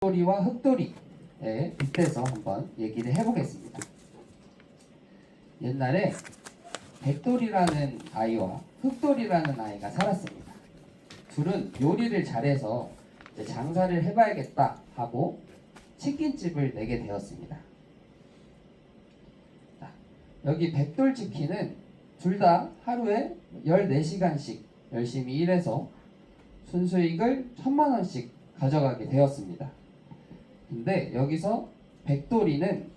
백돌이와 흑돌이에 빗대서 한번 얘기를 해보겠습니다. 옛날에 백돌이라는 아이와 흑돌이라는 아이가 살았습니다. 둘은 요리를 잘해서 이제 장사를 해봐야겠다 하고 치킨집을 내게 되었습니다. 자, 여기 백돌치킨은 둘 다 하루에 14시간씩 열심히 일해서 순수익을 1000만원씩 가져가게 되었습니다. 근데 여기서 백돌이는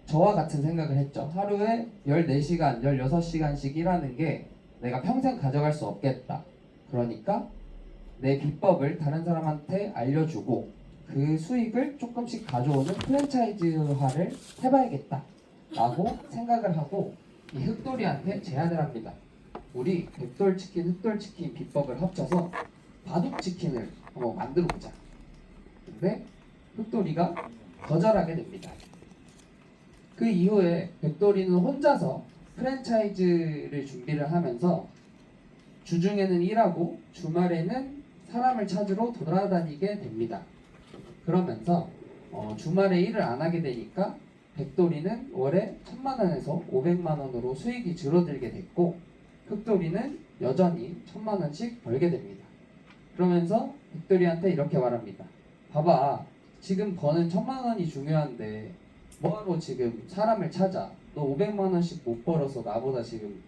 저와 같은 생각을 했죠. 하루에 14시간, 16시간씩 일하는 게 내가 평생 가져갈 수 없겠다. 그러니까 내 비법을 다른 사람한테 알려주고 그 수익을 조금씩 가져오는 프랜차이즈화를 해봐야겠다 라고 생각을 하고 이 흑돌이한테 제안을 합니다. 우리 백돌치킨, 흑돌치킨 비법을 합쳐서 바둑치킨을 한번 만들어보자. 근데 흑돌이가 거절하게 됩니다. 그 이후에 백돌이는 혼자서 프랜차이즈를 준비를 하면서 주중에는 일하고 주말에는 사람을 찾으러 돌아다니게 됩니다. 그러면서 주말에 일을 안 하게 되니까 백돌이는 월에 1000만원에서 500만원으로 수익이 줄어들게 됐고 흑돌이는 여전히 1000만원씩 벌게 됩니다. 그러면서 백돌이한테 이렇게 말합니다. 봐봐, 지금 버는 1000만원이 중요한데 뭐하러 지금 사람을 찾아? 너 500만원씩 못 벌어서 나보다 지금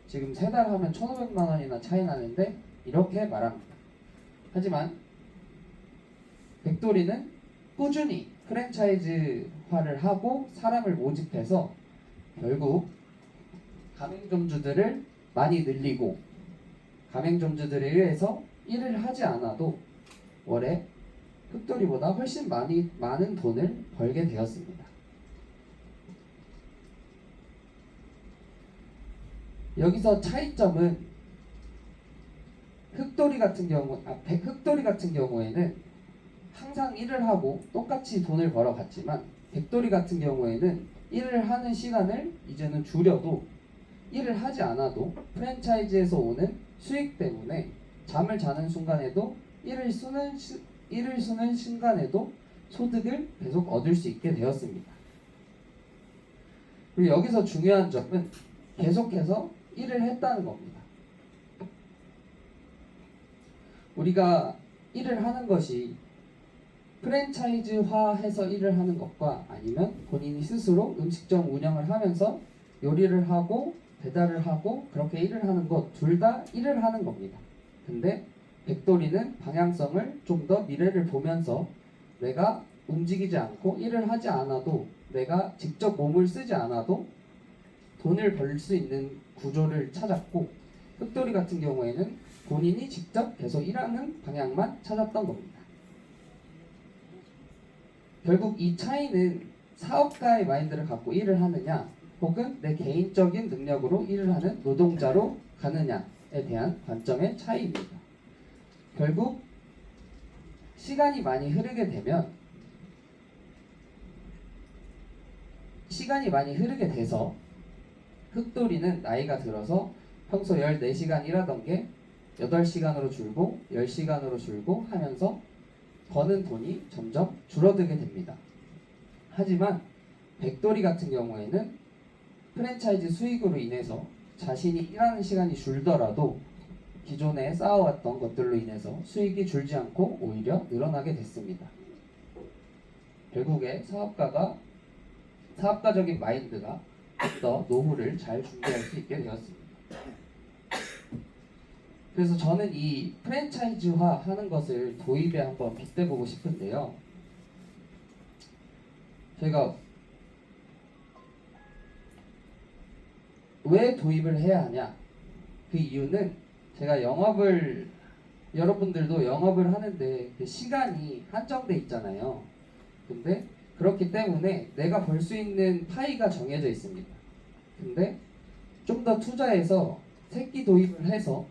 3달 하면 1500만원이나 차이 나는데? 이렇게 말합니다. 하지만 백돌이는 꾸준히 프랜차이즈화를 하고 사람을 모집해서 결국 가맹점주들을 많이 늘리고 가맹점주들에 의해서 일을 하지 않아도 월에 흑돌이보다 훨씬 많은 돈을 벌게 되었습니다. 여기서 차이점은 흑돌이 같은 경우에는 항상 일을 하고 똑같이 돈을 벌어갔지만 백돌이 같은 경우에는 일을 하는 시간을 이제는 줄여도 일을 하지 않아도 프랜차이즈에서 오는 수익 때문에 잠을 자는 순간에도 일을 쓰는 순간에도 소득을 계속 얻을 수 있게 되었습니다. 그리고 여기서 중요한 점은 계속해서 일을 했다는 겁니다. 우리가 일을 하는 것이 프랜차이즈화해서 일을 하는 것과 아니면 본인이 스스로 음식점 운영을 하면서 요리를 하고 배달을 하고 그렇게 일을 하는 것 둘 다 일을 하는 겁니다. 근데 백돌이는 방향성을 좀 더 미래를 보면서 내가 움직이지 않고 일을 하지 않아도 내가 직접 몸을 쓰지 않아도 돈을 벌 수 있는 구조를 찾았고 흑돌이 같은 경우에는 본인이 직접 계속 일하는 방향만 찾았던 겁니다. 결국 이 차이는 사업가의 마인드를 갖고 일을 하느냐 혹은 내 개인적인 능력으로 일을 하는 노동자로 가느냐에 대한 관점의 차이입니다. 결국 시간이 많이 흐르게 돼서 흑돌이는 나이가 들어서 평소 14시간 일하던 게 8시간으로 줄고 10시간으로 줄고 하면서 버는 돈이 점점 줄어들게 됩니다. 하지만 백돌이 같은 경우에는 프랜차이즈 수익으로 인해서 자신이 일하는 시간이 줄더라도 기존에 쌓아왔던 것들로 인해서 수익이 줄지 않고 오히려 늘어나게 됐습니다. 결국에 사업가적인 마인드가 더 노후를 잘 준비할 수 있게 되었습니다. 그래서 저는 이 프랜차이즈화 하는 것을 도입에 한번 빗대보고 싶은데요. 제가 왜 도입을 해야 하냐? 그 이유는 제가 여러분들도 영업을 하는데 그 시간이 한정돼 있잖아요. 근데 그렇기 때문에 내가 벌 수 있는 파이가 정해져 있습니다. 근데 좀 더 투자해서 새끼 도입을 해서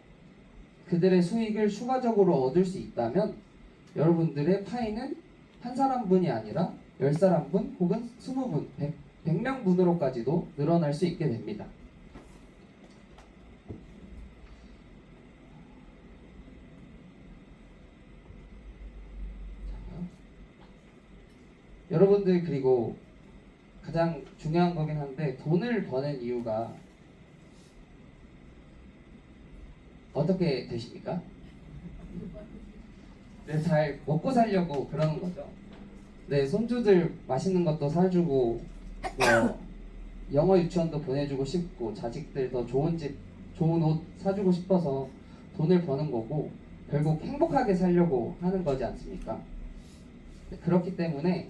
그들의 수익을 추가적으로 얻을 수 있다면 여러분들의 파이는 한 사람분이 아니라 10사람분 혹은 20분, 100명분으로까지도 늘어날 수 있게 됩니다. 여러분들 그리고 가장 중요한 거긴 한데 돈을 버는 이유가 어떻게 되십니까? 네, 잘 먹고 살려고 그러는 거죠. 네, 손주들 맛있는 것도 사주고 뭐 영어 유치원도 보내주고 싶고 자식들 더 좋은 집, 좋은 옷 사주고 싶어서 돈을 버는 거고 결국 행복하게 살려고 하는 거지 않습니까? 네, 그렇기 때문에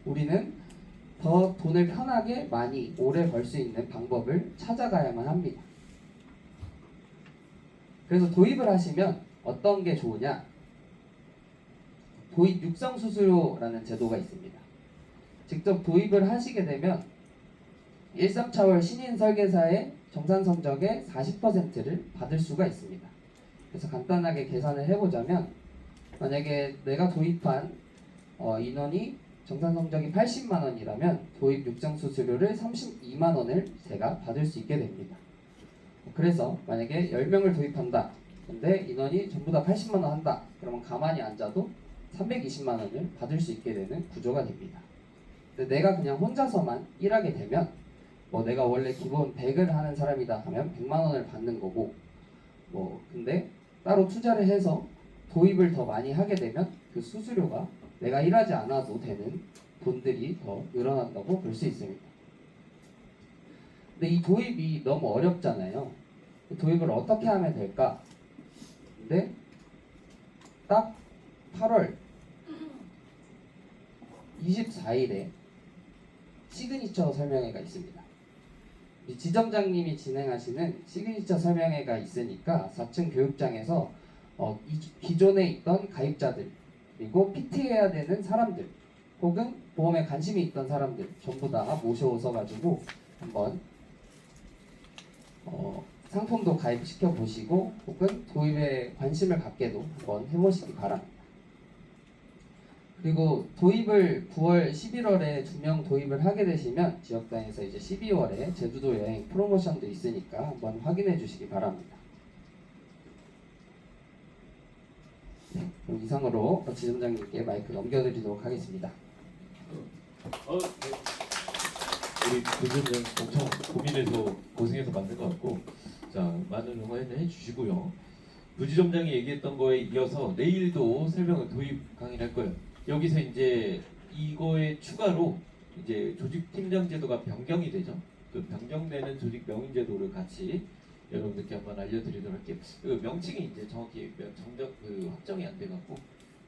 우리는 더 돈을 편하게 많이 오래 벌 수 있는 방법을 찾아가야만 합니다. 그래서 도입을 하시면 어떤 게 좋으냐? 도입 육성 수수료라는 제도가 있습니다. 직접 도입을 하시게 되면 1~3차월 신인 설계사의 정산 성적의 40%를 받을 수가 있습니다. 그래서 간단하게 계산을 해보자면 만약에 내가 도입한 인원이 정산 성적이 80만 원이라면 도입 육성 수수료를 32만 원을 제가 받을 수 있게 됩니다. 그래서 만약에 10명을 도입한다. 근데 인원이 전부 다 80만 원 한다. 그러면 가만히 앉아도 320만 원을 받을 수 있게 되는 구조가 됩니다. 근데 내가 그냥 혼자서만 일하게 되면 뭐 내가 원래 기본 100을 하는 사람이다 하면 100만 원을 받는 거고 뭐 근데 따로 투자를 해서 도입을 더 많이 하게 되면 그 수수료가 내가 일하지 않아도 되는 돈들이 더 늘어난다고 볼 수 있습니다. 근데 이 도입이 너무 어렵잖아요. 도입을 어떻게 하면 될까? 근데 딱 8월 24일에 시그니처 설명회가 있습니다. 이 지점장님이 진행하시는 시그니처 설명회가 있으니까 4층 교육장에서 기존에 있던 가입자들 그리고 PT해야 되는 사람들 혹은 보험에 관심이 있던 사람들 전부 다 모셔오셔 가지고 한번 상품도 가입시켜 보시고 혹은 도입에 관심을 갖게도 한번 해보시기 바랍니다. 그리고 도입을 9월, 11월에 2명 도입을 하게 되시면 지역단에서 이제 12월에 제주도 여행 프로모션도 있으니까 한번 확인해 주시기 바랍니다. 네, 그럼 이상으로 지점장님께 마이크 넘겨드리도록 하겠습니다. 네. 우리 부지점장 엄청 고민해서 고생해서 만든 것 같고, 자 많은 응원을 해주시고요. 부지점장이 얘기했던 거에 이어서 내일도 설명을 도입 강의를 할 거예요. 여기서 이제 이거에 추가로 이제 조직팀장 제도가 변경이 되죠. 그 변경되는 조직 명인 제도를 같이 여러분들께 한번 알려드리도록 할게요. 그 명칭이 이제 정확히 정적 확정이 안 돼갖고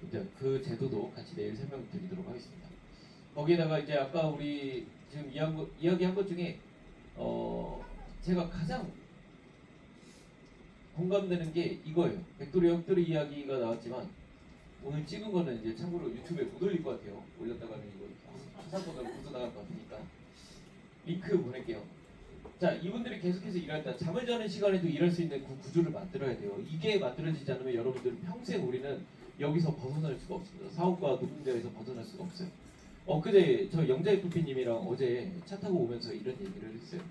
이제 그 제도도 같이 내일 설명드리도록 하겠습니다. 거기에다가 이제 아까 우리 지금 이야기한 것 중에 제가 가장 공감되는 게 이거예요. 백돌이 역돌이 이야기가 나왔지만 오늘 찍은 거는 이제 참고로 유튜브에 못 올릴 것 같아요. 올렸다가는 이거 수상권으로 고소 나갈 것 같으니까 링크 보낼게요. 자, 이분들이 계속해서 일할 때 잠을 자는 시간에도 일할 수 있는 그 구조를 만들어야 돼요. 이게 만들어지지 않으면 여러분들은 평생 우리는 여기서 벗어날 수가 없습니다. 사업과 노동자에서 벗어날 수가 없어요. 엊그제 저 영자의 부피님이랑 어제 차 타고 오면서 이런 얘기를 했어요.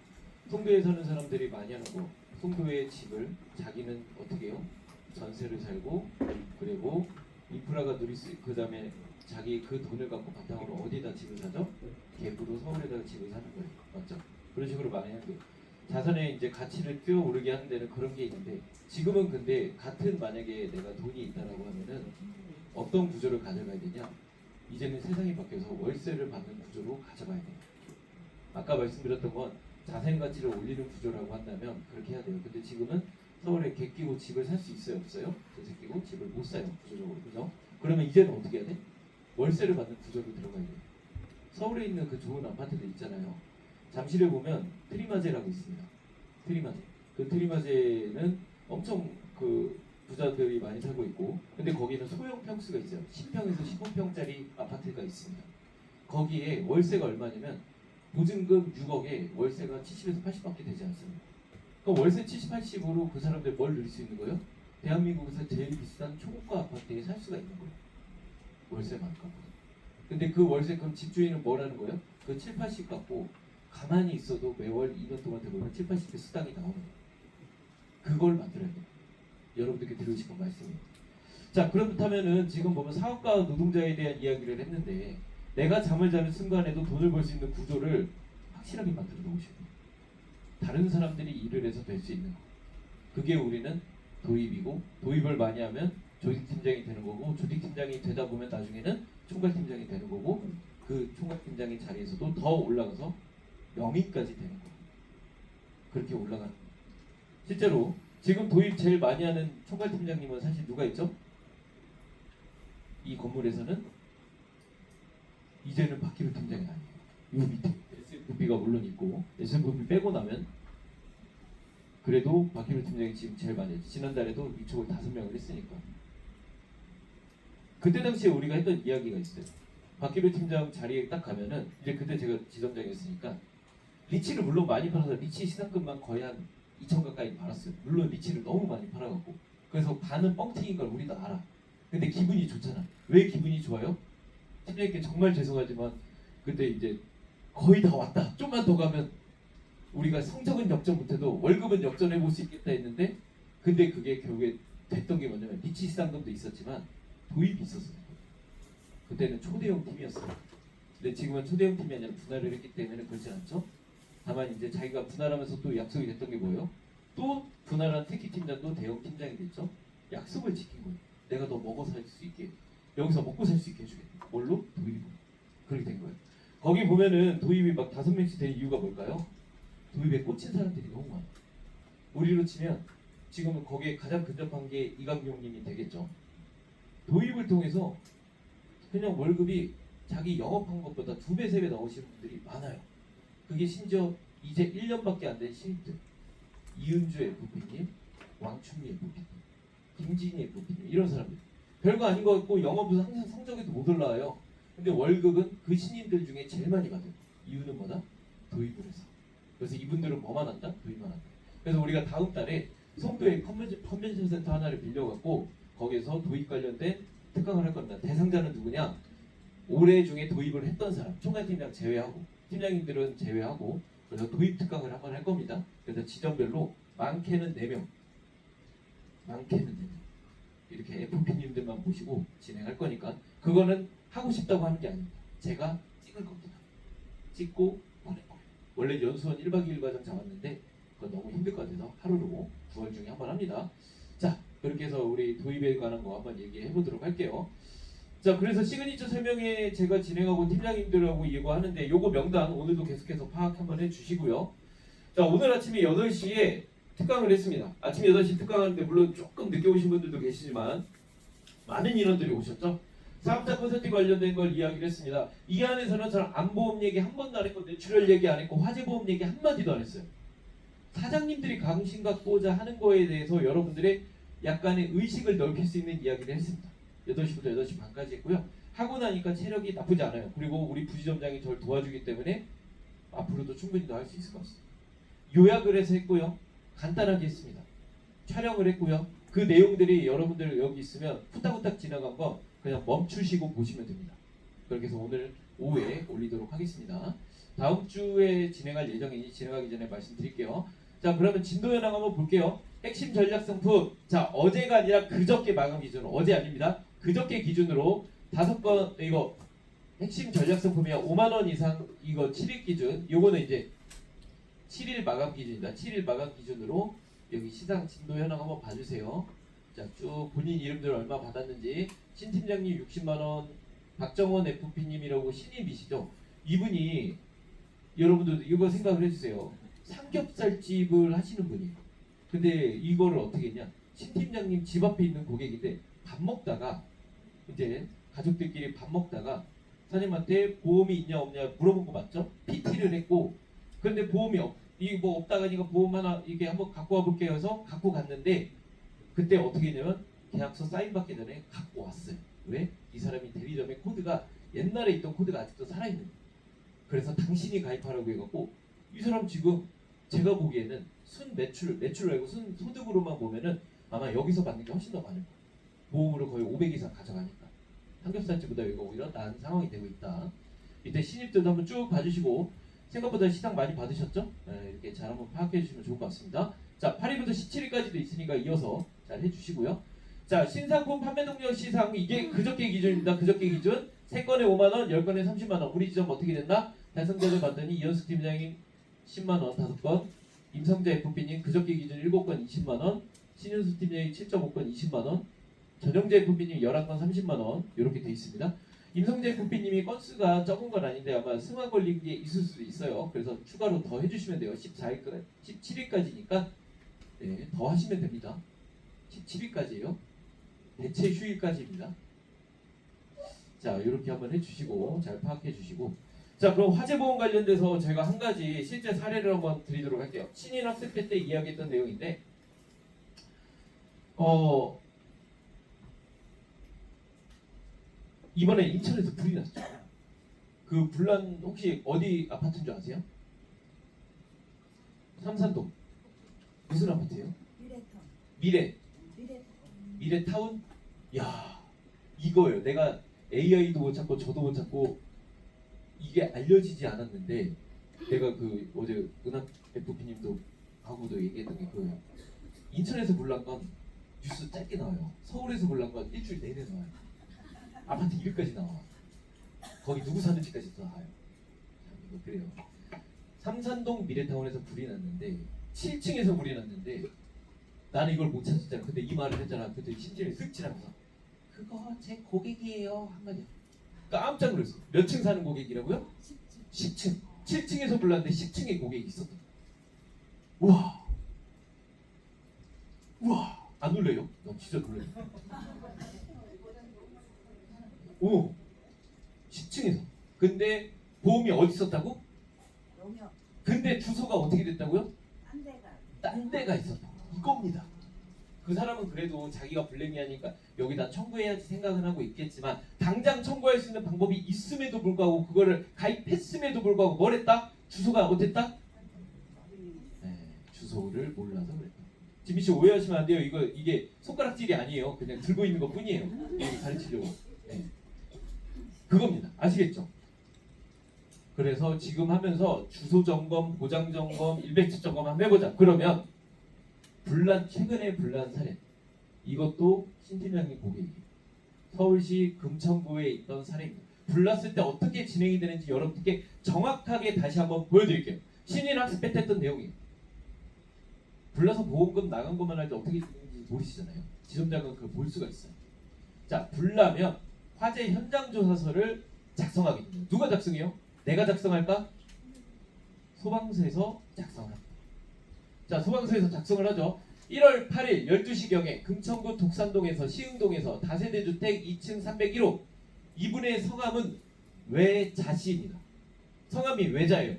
송도에 사는 사람들이 많이 하는 거, 송도의 집을 자기는 어떻게 해요? 전세를 살고 그리고 인프라가 누릴 수, 그 다음에 자기 그 돈을 갖고 바탕으로 어디다 집을 사죠? 갭으로 서울에다가 집을 사는 거예요. 맞죠? 그런 식으로 많이 하는 거예요. 자산의 이제 가치를 뛰어오르게 하는 데는 그런 게 있는데 지금은 근데 같은 만약에 내가 돈이 있다라고 하면은 어떤 구조를 가져가야 되냐? 이제는 세상이 바뀌어서 월세를 받는 구조로 가져가야 돼요. 아까 말씀드렸던 건 자산 가치를 올리는 구조라고 한다면 그렇게 해야 돼요. 근데 지금은 서울에 개 끼고 집을 살 수 있어요, 없어요? 전세 끼고 집을 못 사요, 구조적으로. 그죠? 그러면 이제는 어떻게 해야 돼? 월세를 받는 구조로 들어가야 돼요. 서울에 있는 그 좋은 아파트들 있잖아요. 잠실에 보면 트리마제라고 있습니다. 트리마제. 그 트리마제는 엄청 그 부자들이 많이 살고 있고, 근데 거기는 소형 평수가 있어요. 10평에서 15평짜리 아파트가 있습니다. 거기에 월세가 얼마냐면 보증금 6억에 월세가 70에서 80밖에 되지 않습니다. 그럼 월세 70, 80으로 그 사람들 뭘 누릴 수 있는 거예요? 대한민국에서 제일 비싼 초고가 아파트에 살 수가 있는 거예요. 월세만 갚고. 근데 그 월세 그럼 집주인은 뭘 하는 거예요? 그 7, 80 갚고 가만히 있어도 매월 2년 동안 되면 7, 80의 수당이 나오는 거예요. 그걸 만들어야 돼요. 여러분들께 드리고 싶은 말씀이에요. 자, 그렇다면은 지금 보면 사업가 노동자에 대한 이야기를 했는데 내가 잠을 자는 순간에도 돈을 벌 수 있는 구조를 확실하게 만들어 놓으시고 다른 사람들이 일을 해서 될 수 있는 거. 그게 우리는 도입이고 도입을 많이 하면 조직팀장이 되는 거고 조직팀장이 되다 보면 나중에는 총괄팀장이 되는 거고 그 총괄팀장의 자리에서도 더 올라가서 명의까지 되는 거예요. 그렇게 올라가는 거예요. 실제로 지금 도입 제일 많이 하는 총괄팀장님은 사실 누가 있죠? 이 건물에서는 이제는 박기로 팀장이 아니에요. 요 밑에 SFB가 물론 있고 SFB 빼고 나면 그래도 박기로 팀장이 지금 제일 많이 했지. 지난달에도 위촉을 5명을 했으니까. 그때 당시에 우리가 했던 이야기가 있어요. 박기로 팀장 자리에 딱 가면은 이제 그때 제가 지점장이었으니까 리치를 물론 많이 팔아서 리치 시상금만 거의 한 2천 가까이 팔았어요. 물론 리치를 너무 많이 팔아갖고 그래서 반은 뻥튀기인 걸 우리도 알아. 근데 기분이 좋잖아. 왜 기분이 좋아요? 팀장님께 정말 죄송하지만 그때 이제 거의 다 왔다. 좀만 더 가면 우리가 성적은 역전 못해도 월급은 역전해 볼 수 있겠다 했는데 근데 그게 결국에 됐던 게 뭐냐면 리치 시상금도 있었지만 도입이 있었어요. 그때는 초대형 팀이었어요. 근데 지금은 초대형 팀이 아니라 분할을 했기 때문에 그렇지 않죠. 다만 이제 자기가 분할하면서 또 약속이 됐던 게 뭐예요? 또 분할한 특기 팀장도 대형 팀장이 됐죠. 약속을 지킨 거예요. 내가 너 먹어 살 수 있게 여기서 먹고 살 수 있게 해주겠다. 뭘로? 도입으로. 그렇게 된 거예요. 거기 보면은 도입이 막 5명씩 된 이유가 뭘까요? 도입에 꽂힌 사람들이 너무 많아요. 우리로 치면 지금은 거기에 가장 근접한 게 이강용님이 되겠죠. 도입을 통해서 그냥 월급이 자기 영업한 것보다 2배, 3배 나오시는 분들이 많아요. 그게 심지어 이제 1년밖에 안 된 신입들. 이은주 FP님, 왕춘미 FP님, 김진희 FP님 이런 사람들. 별거 아닌 것 같고 영업은 항상 성적에도 못 올라와요. 근데 월급은 그 신인들 중에 제일 많이 받아요. 이유는 뭐다? 도입을 해서. 그래서 이분들은 뭐만 한다? 도입만 한다. 그래서 우리가 다음 달에 송도에 컨벤션 센터 하나를 빌려갖고 거기서 도입 관련된 특강을 할 겁니다. 대상자는 누구냐? 올해 중에 도입을 했던 사람, 총괄팀장 제외하고 팀장님들은 제외하고 그래서 도입 특강을 한번 할 겁니다. 그래서 지점별로 많게는 4명, 많게는 4명 이렇게 FP님들만 모시고 진행할 거니까 그거는 하고 싶다고 하는 게 아닙니다. 제가 찍을 겁니다. 찍고 보낼 거예요. 원래 연수원 1박 2일 과정 잡았는데 그거 너무 힘들 것 같아서 하루로 9월 중에 한번 합니다. 자, 그렇게 해서 우리 도입에 관한 거 한번 얘기해 보도록 할게요. 자, 그래서 시그니처 설명회 제가 진행하고 팀장님들하고 이거 하는데 요거 명단 오늘도 계속해서 파악 한번 해주시고요. 자, 오늘 아침에 8시에 특강을 했습니다. 아침 8시 특강하는데 물론 조금 늦게 오신 분들도 계시지만 많은 인원들이 오셨죠. 사업자 콘서트 관련된 걸 이야기를 했습니다. 이 안에서는 저는 안보험 얘기 한 번도 안 했고 뇌출혈 얘기 안 했고 화재보험 얘기 한마디도 안 했어요. 사장님들이 관심 갖고자 하는 거에 대해서 여러분들의 약간의 의식을 넓힐 수 있는 이야기를 했습니다. 8시부터 8시 반까지 했고요. 하고 나니까 체력이 나쁘지 않아요. 그리고 우리 부지점장이 저를 도와주기 때문에 앞으로도 충분히 더 할 수 있을 것 같습니다. 요약을 해서 했고요. 간단하게 했습니다. 촬영을 했고요. 그 내용들이 여러분들 여기 있으면 후딱후딱 지나간 거 그냥 멈추시고 보시면 됩니다. 그렇게 해서 오늘 오후에 올리도록 하겠습니다. 다음 주에 진행할 예정이니 진행하기 전에 말씀드릴게요. 자, 그러면 진도 현황 한번 볼게요. 핵심 전략 상품. 자, 어제가 아니라 그저께 마감 기준으로, 어제 아닙니다. 그저께 기준으로 5건 이거 핵심 전략 상품이야. 5만 원 이상 이거 7일 기준. 요거는 이제 7일 마감 기준이다. 7일 마감 기준으로 여기 시장 진도 현황 한번 봐주세요. 자, 쭉 본인 이름들 얼마 받았는지. 신 팀장님 60만 원, 박정원 FP님이라고 신입이시죠. 이분이 여러분들 이거 생각을 해주세요. 삼겹살집을 하시는 분이에요. 근데 이거를 어떻게 했냐? 신 팀장님 집 앞에 있는 고객인데 밥 먹다가 이제 가족들끼리 밥 먹다가 사장님한테 보험이 있냐 없냐 물어본 거 맞죠? PT를 했고 그런데 보험이 이게 뭐 없다가 니까 보험 하나 이게 한번 갖고 와볼게요 해서 갖고 갔는데 그때 어떻게 했냐면 계약서 사인 받기 전에 갖고 왔어요. 왜? 이 사람이 대리점의 코드가 옛날에 있던 코드가 아직도 살아있는 거예요. 그래서 당신이 가입하라고 해갖고 이 사람 지금 제가 보기에는 순 매출 말고 순 소득으로만 보면은 아마 여기서 받는 게 훨씬 더 많을 거예요. 보험으로 거의 500 이상 가져가니까 삼겹살집보다 여기가 오히려 나은 상황이 되고 있다. 이때 신입들도 한번 쭉 봐주시고 생각보다 시상 많이 받으셨죠? 네, 이렇게 잘 한번 파악해 주시면 좋을 것 같습니다. 자, 8일부터 17일까지도 있으니까 이어서 잘 해주시고요. 자, 신상품 판매 동력 시상 이게 그저께 기준입니다. 그저께 기준 3건에 5만원, 10건에 30만원. 우리 지점 어떻게 됐나? 달성자를 봤더니 이현숙 팀장님 10만원 5건, 임성재 FP님 그저께 기준 7건 20만원, 신윤수 팀장님 7.5건 20만원, 전영재 FP님 11건 30만원 이렇게 돼 있습니다. 임성재 FP님이 건수가 적은 건 아닌데 아마 승화 걸린 게 있을 수도 있어요. 그래서 추가로 더 해주시면 돼요. 14일까지, 17일까지니까 네, 더 하시면 됩니다. 17일까지예요. 대체 휴일까지입니다. 자, 이렇게 한번 해주시고 잘 파악해 주시고, 자, 그럼 화재보험 관련돼서 저희가 한 가지 실제 사례를 한번 드리도록 할게요. 신인 학습회 때 이야기했던 내용인데, 이번에 인천에서 불이 났죠. 그 불난 혹시 어디 아파트인 줄 아세요? 삼산동. 무슨 아파트예요? 미래타운? 야, 이거예요. 내가 AI도 못 찾고 저도 못 찾고 이게 알려지지 않았는데, 내가 그 어제 은학 FP님도 하고도 얘기했던 게 그거예요. 인천에서 불난 건 뉴스 짧게 나와요. 서울에서 불난 건 일주일 내내 나와요. 아파트 이름까지 나와. 거기 누구 사는지까지 나와요. 참, 이거 그래요. 삼산동 미래타운에서 불이 났는데 7층에서 불이 났는데 나는 이걸 못 찾았잖아. 근데 이 말을 했잖아. 그때 심지어 쓱 지나면서 그거 제 고객이에요 한마디. 깜짝 놀랐어. 몇 층 사는 고객이라고요? 10층. 7층에서 불났는데 10층에 고객이 있었던. 우와. 안 놀래요? 나 진짜 놀래요. 오. 10층에서. 근데 보험이 어디 있었다고? 근데 주소가 어떻게 됐다고요? 딴 데가 있었다. 이겁니다. 그 사람은 그래도 자기가 불량이하니까 여기다 청구해야지 생각은 하고 있겠지만 당장 청구할 수 있는 방법이 있음에도 불구하고 그거를 가입했음에도 불구하고 뭘 했다? 주소가 어땠다? 네, 주소를 몰라서 그랬다. 지민 씨 오해하시면 안 돼요. 이게 손가락질이 아니에요. 그냥 들고 있는 것 뿐이에요. 여기 가르치려고. 네. 그겁니다. 아시겠죠? 그래서 지금 하면서 주소 점검, 고장 점검, 일배치 점검 한번 해보자. 그러면 최근에 불난 사례, 이것도 신 팀장님 고객이에요. 서울시 금천구에 있던 사례입니다. 불났을 때 어떻게 진행이 되는지 여러분께 정확하게 다시 한번 보여드릴게요. 신인 학습회 때 했던 내용이에요. 불나서 보험금 나간 것만 할 때 어떻게 되는지 모르시잖아요. 지점장은 그걸 볼 수가 있어요. 자, 불나면 화재 현장 조사서를 작성하게 됩니다. 누가 작성해요? 내가 작성할까? 소방서에서 작성합니다. 자, 소방서에서 작성을 하죠. 1월 8일 12시경에 금천구 독산동에서 시흥동에서 다세대 주택 2층 301호 이분의 성함은 외자씨입니다. 성함이 외자예요.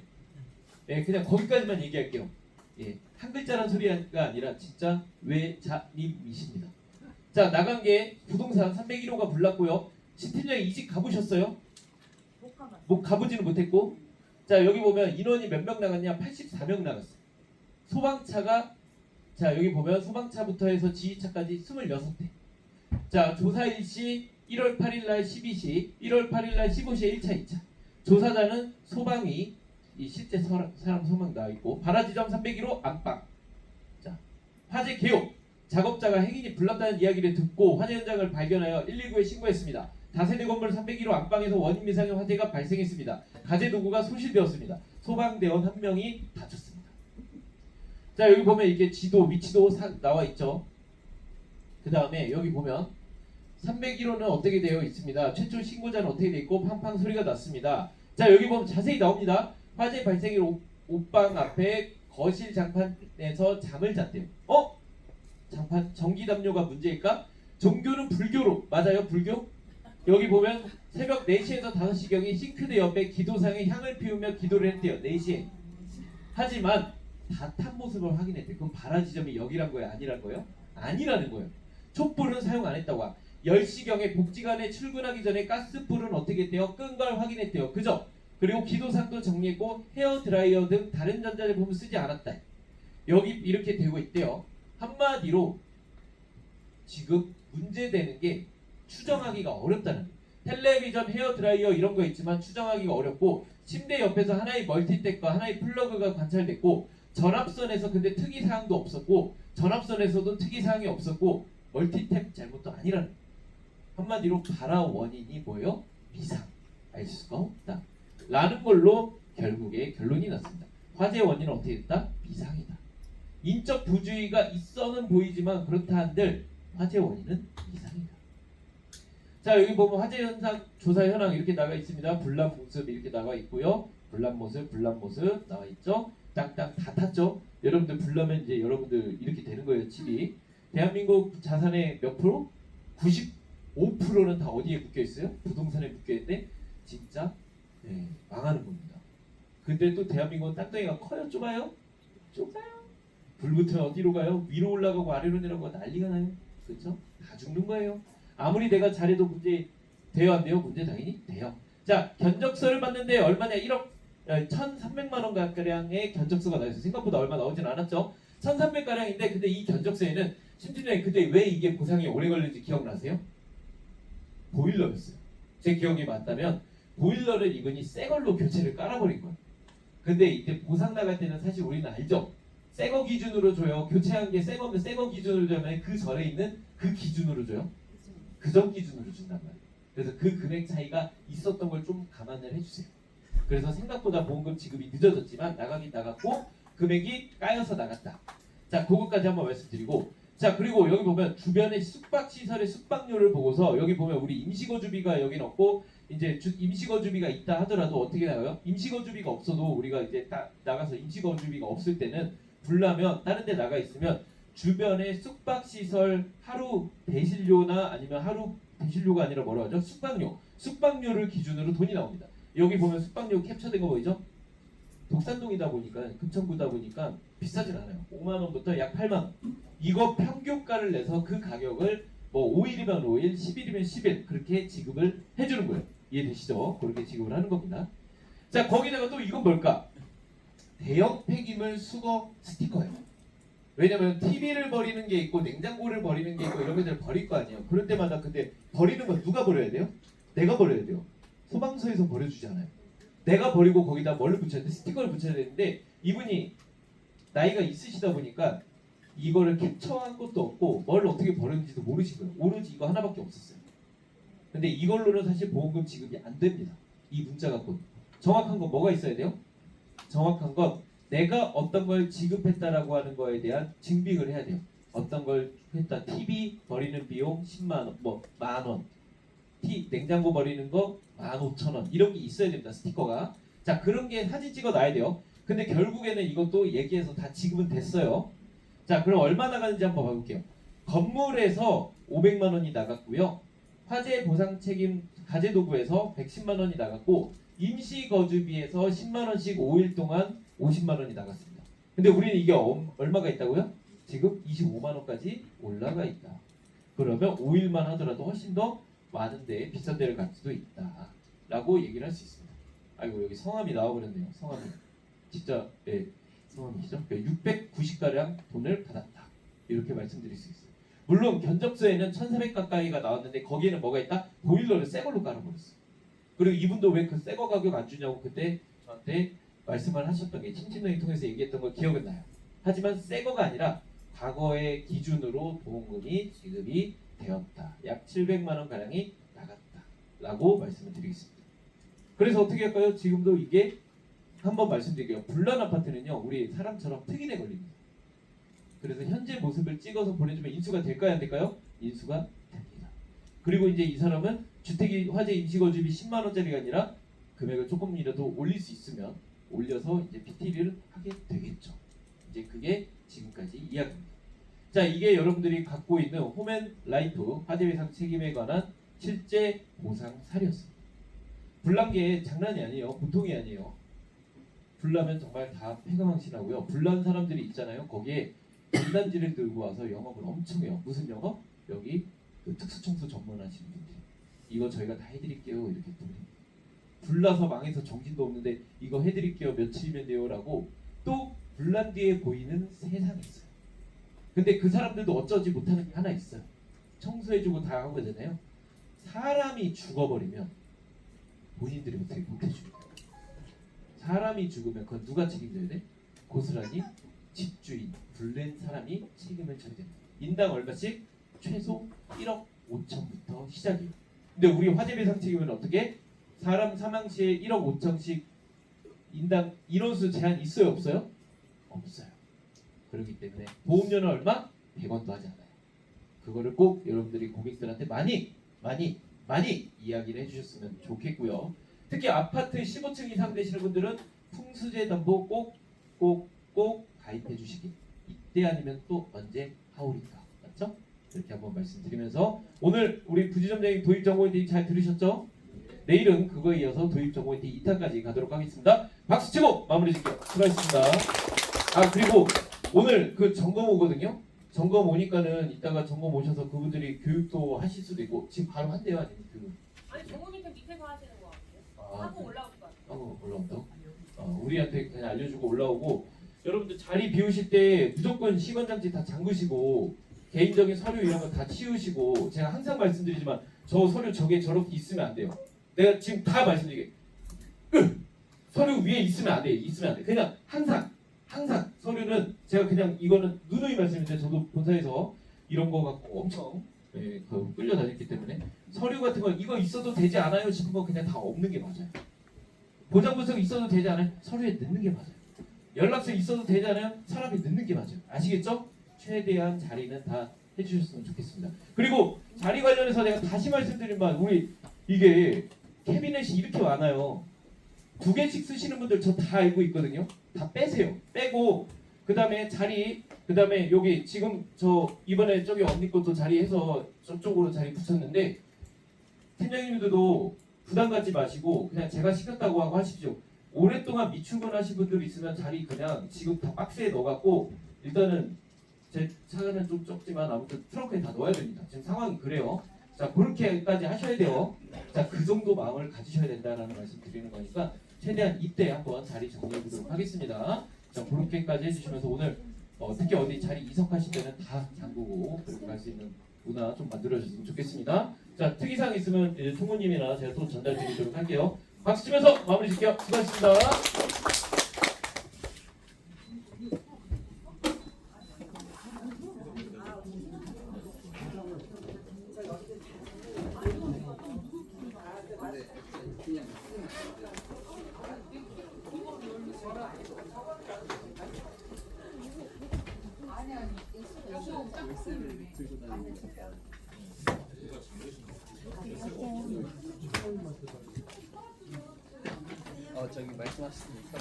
예, 그냥 거기까지만 얘기할게요. 예, 한 글자란 소리가 아니라 진짜 외자님이십니다. 자, 나간 게 부동산 301호가 불났고요. 신 팀장이 이직 가보셨어요? 못 가보지는 못했고, 자, 여기 보면 인원이 몇 명 나갔냐? 84명 나갔어요. 소방차가, 자, 여기 보면 소방차부터 해서 지휘차까지 26대. 자, 조사 일시 1월 8일날 12시, 1월 8일날 15시에 1차, 2차. 조사자는 소방이, 이 실제 사람 소방 나와있고, 발화지점 301호 안방. 자, 화재 개요. 작업자가 행인이 불났다는 이야기를 듣고 화재 현장을 발견하여 119에 신고했습니다. 다세대 건물 301호 안방에서 원인 미상의 화재가 발생했습니다. 가재 도구가 소실되었습니다. 소방대원 1명이 다쳤습니다. 자, 여기 보면 이렇게 지도, 위치도 나와 있죠. 그 다음에 여기 보면 301호는 어떻게 되어 있습니다. 최초 신고자는 어떻게 되어 있고 팡팡 소리가 났습니다. 자, 여기 보면 자세히 나옵니다. 화재 발생일 옷방 앞에 거실 장판에서 잠을 잤대요. 장판 전기 담요가 문제일까? 종교는 불교로 맞아요. 불교? 여기 보면 새벽 4시에서 5시경에 싱크대 옆에 기도상에 향을 피우며 기도를 했대요. 4시에. 하지만 다 탄 모습을 확인했대요. 그럼 발화지점이 여기란 거예요? 아니란 거예요? 아니라는 거예요. 촛불은 사용 안 했다고. 10시경에 복지관에 출근하기 전에 가스불은 어떻게 했대요? 끈 걸 확인했대요. 그죠? 그리고 기도상도 정리했고 헤어드라이어 등 다른 전자제품을 쓰지 않았다. 여기 이렇게 되고 있대요. 한마디로 지금 문제되는 게 추정하기가 어렵다는 거예요. 텔레비전, 헤어드라이어 이런 거 있지만 추정하기가 어렵고 침대 옆에서 하나의 멀티탭과 하나의 플러그가 관찰됐고 전압선에서 근데 특이사항도 없었고 전압선에서도 특이사항이 없었고 멀티탭 잘못도 아니라는 거예요. 한마디로 발화 원인이 뭐예요? 비상 알 수가 없다 라는 걸로 결국에 결론이 났습니다. 화재의 원인은 어떻게 됐다? 비상이다. 인적 부주의가 있어는 보이지만 그렇다 한들 화재 원인은 비상이다. 자, 여기 보면 화재 현상 조사 현황 이렇게 나와 있습니다. 불난 모습 이렇게 나와 있고요. 불난 모습 나와 있죠. 땅땅 다 탔죠. 여러분들 불나면 이제 여러분들 이렇게 되는 거예요. 집이. 대한민국 자산의 몇 프로? 95%는 다 어디에 묶여 있어요? 부동산에 묶여 있는데 진짜 망하는 겁니다. 근데 또 대한민국은 땅덩이가 커요, 좁아요? 좁아요. 불 붙으면 어디로 가요? 위로 올라가고 아래로 내려가고 난리가 나요. 그렇죠? 다 죽는 거예요. 아무리 내가 잘해도 문제 돼요, 안 돼요? 문제 당연히 돼요. 자, 견적서를 봤는데 얼마냐? 1억 1,300만 원 가량의 견적서가 나와있어요. 생각보다 얼마 나오진 않았죠. 1,300 가량인데 근데 이 견적서에는 심지어 그때 왜 이게 보상이 오래 걸린지 기억나세요? 보일러였어요. 제 기억이 맞다면 보일러를 이분이 새 걸로 교체를 깔아버린 거예요. 근데 이제 보상 나갈 때는 사실 우리는 알죠. 새 거 기준으로 줘요. 교체한 게 새 거면 새 거 기준으로 줘요. 그 전에 있는 그 기준으로 줘요. 그 전 기준으로 준단 말이에요. 그래서 그 금액 차이가 있었던 걸 좀 감안을 해주세요. 그래서 생각보다 보험금 지급이 늦어졌지만 나가긴 나갔고 금액이 까여서 나갔다. 자, 그것까지 한번 말씀드리고, 자, 그리고 여기 보면 주변의 숙박시설의 숙박료를 보고서 여기 보면 우리 임시거주비가 여긴 없고 이제 임시거주비가 있다 하더라도 어떻게 나가요? 임시거주비가 없어도 우리가 이제 딱 나가서 임시거주비가 없을 때는 불나면 다른 데 나가 있으면 주변의 숙박시설 하루 대실료나 아니면 하루 대실료가 아니라 뭐라고 하죠? 숙박료를 기준으로 돈이 나옵니다. 여기 보면 숙박료 캡처된 거 보이죠? 독산동이다 보니까 금천구다 보니까 비싸진 않아요. 5만 원부터 약 8만 원. 이거 평균가를 내서 그 가격을 뭐 5일이면 5일, 10일이면 10일 그렇게 지급을 해주는 거예요. 이해되시죠? 그렇게 지급을 하는 겁니다. 자, 거기다가 또 이건 뭘까? 대형 폐기물 수거 스티커예요. 왜냐면 TV를 버리는 게 있고 냉장고를 버리는 게 있고 이런 것들을 버릴 거 아니에요. 그럴 때마다 근데 버리는 건 누가 버려야 돼요? 내가 버려야 돼요. 소방서에서 버려주지 않아요. 내가 버리고 거기다 뭐를 붙여야 돼? 스티커를 붙여야 되는데 이분이 나이가 있으시다 보니까 이거를 캡처한 것도 없고 뭘 어떻게 버렸는지도 모르신 거예요. 오로지 이거 하나밖에 없었어요. 근데 이걸로는 사실 보험금 지급이 안 됩니다. 이 문자 갖고 정확한 건 뭐가 있어야 돼요? 정확한 건 내가 어떤 걸 지급했다라고 하는 거에 대한 증빙을 해야 돼요. 어떤 걸 했다. TV 버리는 비용 10만 원, 뭐 만 원. 냉장고 버리는 거 15,000원 이런 게 있어야 됩니다. 스티커가. 자, 그런 게 사진 찍어 놔야 돼요. 근데 결국에는 이것도 얘기해서 다 지급은 됐어요. 자, 그럼 얼마 나가는지 한번 봐볼게요. 건물에서 500만 원이 나갔고요. 화재 보상 책임 가재도구에서 110만 원이 나갔고 임시거주비에서 10만 원씩 5일 동안 50만 원이 나갔습니다. 근데 우리는 이게 얼마가 있다고요? 지금 25만 원까지 올라가 있다. 그러면 5일만 하더라도 훨씬 더 많은데 비싼 데를 갈 수도 있다 라고 얘기를 할 수 있습니다. 아이고, 여기 성함이 나와버렸네요. 성함이 진짜 성함이시죠? 690가량 돈을 받았다 이렇게 말씀드릴 수 있어요. 물론 견적서에는 1,400 가까이가 나왔는데 거기에는 뭐가 있다? 보일러를 새 걸로 깔아버렸어요. 그리고 이분도 왜 그 새 거 가격 안 주냐고 그때 저한테 말씀을 하셨던 게 친친노인 통해서 얘기했던 거 기억은 나요. 하지만 새 거가 아니라 과거의 기준으로 보험금이 지급이 되었다. 약 700만 원 가량이 나갔다 라고 말씀을 드리겠습니다. 그래서 어떻게 할까요? 지금도 이게 한번 말씀드릴게요. 불난 아파트는요 우리 사람처럼 특이에 걸립니다. 그래서 현재 모습을 찍어서 보내주면 인수가 될까요? 안 될까요? 인수가 됩니다. 그리고 이제 이 사람은 주택이 화재 임시거주비 10만 원짜리가 아니라 금액을 조금이라도 올릴 수 있으면 올려서 이제 PT를 하게 되겠죠. 이제 그게 지금까지 이야기입니다. 자, 이게 여러분들이 갖고 있는 홈앤라이프 화재배상 책임에 관한 실제 보상 사례였습니다. 불난 게 장난이 아니에요. 보통이 아니에요. 불나면 정말 다 패가망신하고요. 불난 사람들이 있잖아요. 거기에 전단지를 들고 와서 영업을 엄청 해요. 무슨 영업? 여기 그 특수청소 전문하시는 분들. 이거 저희가 다 해드릴게요. 이렇게 불나서 망해서 정신도 없는데 이거 해드릴게요. 며칠이면 돼요. 라고 또 불난 뒤에 보이는 세상이 있어요. 근데 그 사람들도 어쩌지 못하는 게 하나 있어요. 청소해주고 다 하고 되잖아요. 사람이 죽어버리면 본인들이 어떻게 못해줍니까? 사람이 죽으면 그건 누가 책임져야 돼? 고스란히 집주인, 불낸 사람이 책임을 져야 됩니다. 인당 얼마씩? 최소 1억 5천부터 시작이에요. 근데 우리 화재배상 책임은 어떻게? 사람 사망 시에 1억 5천씩 인당 인원수 제한 있어요, 없어요? 없어요. 그렇기 때문에 보험료는 얼마? 100원도 하지 않아요. 그거를 꼭 여러분들이 고객들한테 많이 이야기를 해주셨으면 좋겠고요. 특히 아파트 15층 이상 되시는 분들은 풍수재 담보 꼭 가입해 주시기. 이때 아니면 또 언제 하오리까, 맞죠? 이렇게 한번 말씀드리면서 오늘 우리 부지점장님 도입 정보 힌트 잘 들으셨죠? 내일은 그거에 이어서 도입 정보 힌트 2탄까지 가도록 하겠습니다. 박수 치고 마무리 짓게요. 수고하셨습니다. 아 그리고 오늘 그 점검 오거든요. 점검 오니까는 이따가 점검 오셔서 그분들이 교육도 하실 수도 있고 지금 바로 한대요, 아니면 교육? 아니 정우님은 밑에서 하시는 거 같아요. 아, 하고 올라올 거 같아요. 하고 올라온다고? 우리한테 그냥 알려주고 올라오고 여러분들 자리 비우실 때 무조건 시건장지 다 잠그시고 개인적인 서류 이런 거 다 치우시고 제가 항상 말씀드리지만 저 서류 저게 저렇게 있으면 안 돼요. 내가 지금 다 말씀드리게 서류 위에 있으면 안 돼. 있으면 안 돼. 그냥 항상 서류는 제가 그냥 이거는 누누이 말씀드리는데 저도 본사에서 이런 거 갖고 엄청 끌려다녔기 때문에 서류 같은 거 이거 있어도 되지 않아요 싶은 거 그냥 다 없는 게 맞아요. 보장분석 있어도 되지 않아요? 서류에 넣는 게 맞아요. 연락처 있어도 되지 않아요? 사람이 넣는 게 맞아요. 아시겠죠? 최대한 자리는 다 해주셨으면 좋겠습니다. 그리고 자리 관련해서 내가 다시 말씀드린 바 우리 이게 캐비넷이 이렇게 많아요. 2개씩 쓰시는 분들 저 다 알고 있거든요. 다 빼세요. 빼고 그 다음에 자리 그 다음에 여기 지금 저 이번에 저기 언니 것도 자리해서 저쪽으로 자리 붙였는데 팀장님들도 부담 갖지 마시고 그냥 제가 시켰다고 하고 하십시오. 오랫동안 미출근하신 분들 있으면 자리 그냥 지금 다 박스에 넣어갖고 일단은 제 차는 좀 적지만 아무튼 트렁크에 다 넣어야 됩니다. 지금 상황이 그래요. 자 그렇게까지 하셔야 돼요. 자 그 정도 마음을 가지셔야 된다라는 말씀 드리는 거니까 최대한 이때 한번 자리 정리해 보도록 하겠습니다. 자 그렇게까지 해주시면서 오늘 특히 어디 자리 이석하실 때는 다 잠그고 그렇게 갈 수 있는 문화 좀 만들어주셨으면 좋겠습니다. 자 특이사항 있으면 이제 총무님이나 제가 또 전달드리도록 할게요. 박수 치면서 마무리 짓게요. 수고하셨습니다. 저기 말씀하셨으니까.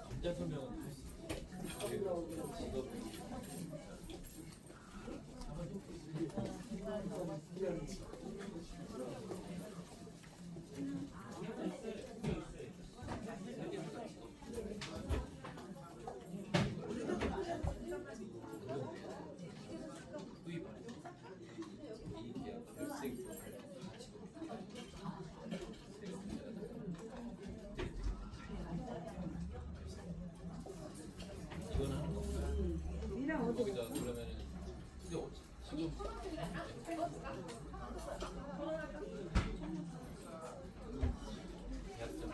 진짜 설명은 할수 있어요. 거기다 그러면은 근데 지금 계약점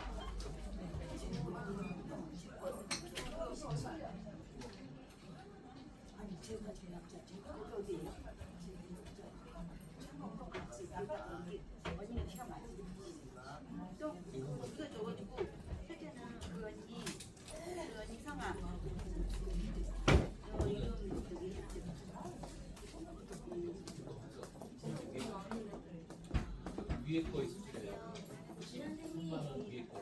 위에 거 있으세요? 3만 원 위에 거.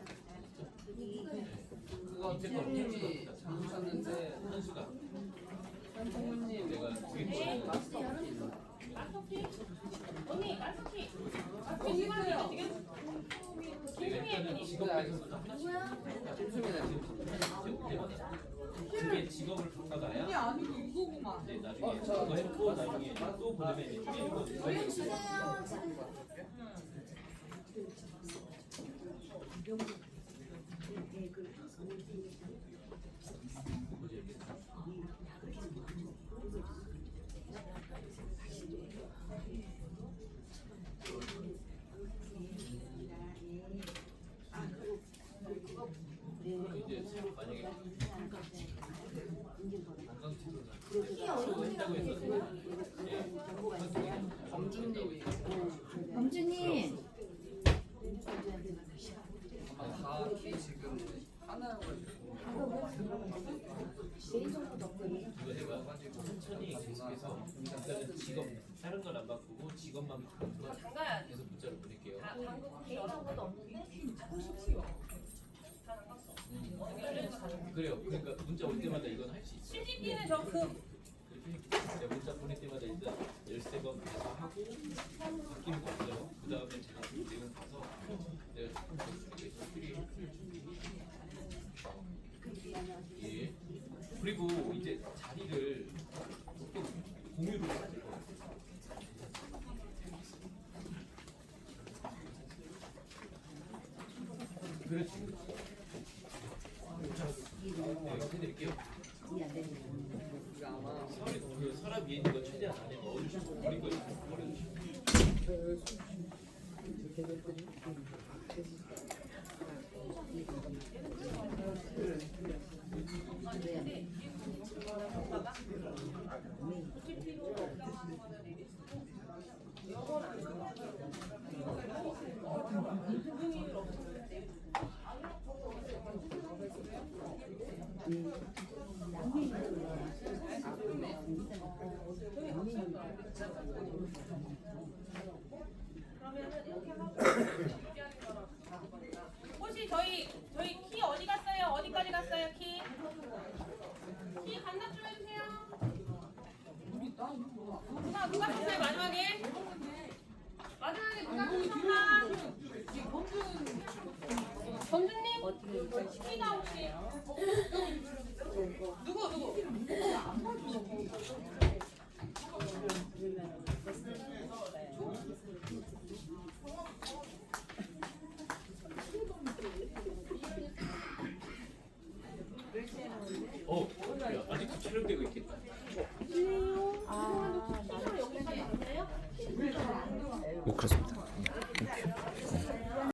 그거 밑에 거 편지 샀는데 현수가 선생님 내가 위에 거는 마스터키? 언니 마스터키! 마스터키 이거요 지금? 내가 일단은 직업에서 누구야? 지금 때마다 그게 직업을 바꿔가야 이게 아니고 이거구만. 이제 나중에 그거 해놓고 나중에 또 보내면 이제 이거 얼른 주세요. 이제 새로 만약에 이게 얼른 했다고 해서 범준님이 범주님. 다 지금 하나를 이거 내가 천천히 계속해서 일단은 직업 다른 건 안 바꾸고 직업만 바꾸고 잠가야 돼. 그래서 문자로 보낼게요. 다 방금 개인정보도 없는데? 그래요. 그러니까 문자 올 때마다 이건 할 수 있어요. CGT는 저금 내가 문자 보낼 때마다 일단 13번 가서 하고 바뀌는 거 없어요. 그 다음에 제가 내용 가서 내가 예. 그리고 이제 자리를 또 공유를 해야 될 것 같아요. 그렇지. 네, 해드릴게요. 이거 아마 그 서랍 위에 있는 거 최대한 안에 넣어주시고 버린 거 있으면 버려주시고. 혹시 저희 키 어디 갔어요? 어디까지 갔어요? 키 반납 좀 해주세요. 누가 썼어요 마지막에? 마지막에 누가 썼나? 범준님? 키가 혹시